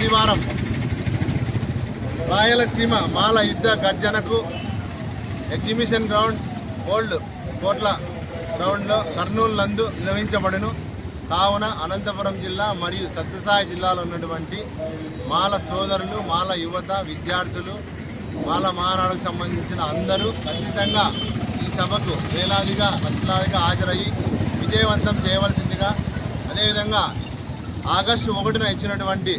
ఆదివారం రాయలసీమ మాల యుద్ధ గర్జనకు exhibition ground old కోట్ల గ్రౌండ్లో కర్నూలు నందు నిర్వహించబడును. కావున అనంతపురం జిల్లా మరియు సత్యసాయి జిల్లాలో ఉన్నటువంటి మాల సోదరులు, మాల యువత, విద్యార్థులు, మాల మహానాడుకు సంబంధించిన అందరూ ఖచ్చితంగా ఈ సభకు వేలాదిగా లక్షలాదిగా హాజరయ్యి విజయవంతం చేయవలసిందిగా, అదేవిధంగా ఆగస్టు 1న ఇచ్చినటువంటి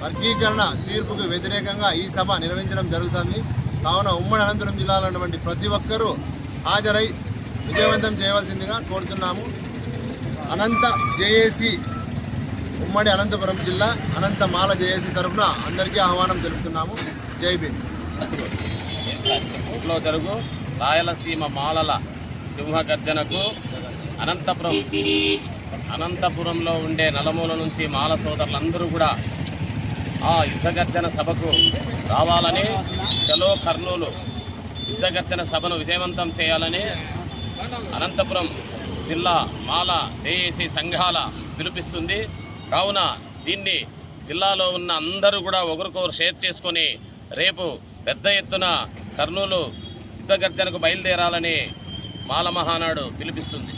వర్గీకరణ తీర్పుకు వ్యతిరేకంగా ఈ సభ నిర్వహించడం జరుగుతుంది. కావున ఉమ్మడి అనంతపురం జిల్లాలో ఉన్నటువంటి ప్రతి ఒక్కరూ హాజరై విజయవంతం చేయవలసిందిగా కోరుతున్నాము. అనంత జేఏసీ ఉమ్మడి అనంతపురం జిల్లా అనంత మాల జేఏసీ తరఫున అందరికీ ఆహ్వానం తెలుపుతున్నాము. జై భీమ్. లో జరుగు రాయలసీమ మాలల సింహగర్జనకు అనంతపురంలో ఉండే నలుమూల నుంచి మాల సోదరులందరూ కూడా ఆ యుద్ధగర్జన సభకు రావాలని, చలో కర్నూలు యుద్ధగర్జన సభను విజయవంతం చేయాలని అనంతపురం జిల్లా మాల జేఏసీ సంఘాల పిలుపిస్తుంది. కావున దీన్ని జిల్లాలో ఉన్న అందరూ కూడా ఒకరికొకరు షేర్ చేసుకొని రేపు పెద్ద ఎత్తున కర్నూలు యుద్ధగర్జనకు బయలుదేరాలని మాల మహానాడు పిలుపిస్తుంది.